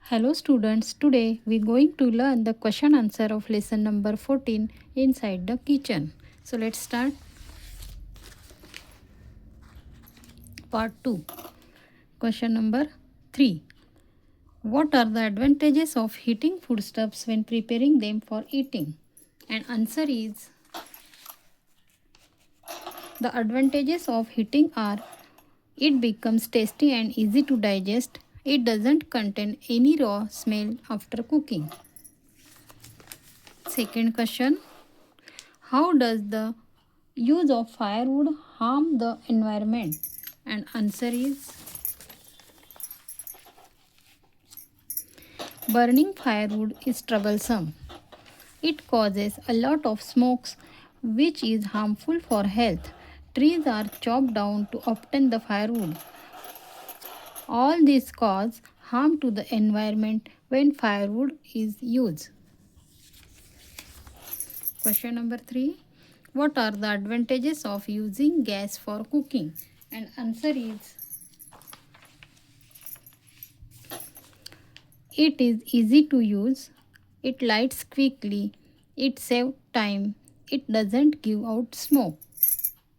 Hello students, today we are going to learn the question answer of lesson number 14 inside the kitchen. So let's start. Part 2. Question number 3. What are the advantages of heating foodstuffs when preparing them for eating? And answer is, the advantages of heating are, it becomes tasty and easy to digest. It doesn't contain any raw smell after cooking. Second question. How does the use of firewood harm the environment? And answer is, burning firewood is troublesome. It causes a lot of smokes which is harmful for health. Trees are chopped down to obtain the firewood. All this cause harm to the environment when firewood is used. Question number 3. What are the advantages of using gas for cooking? And answer is, it is easy to use, it lights quickly, it saves time, it doesn't give out smoke.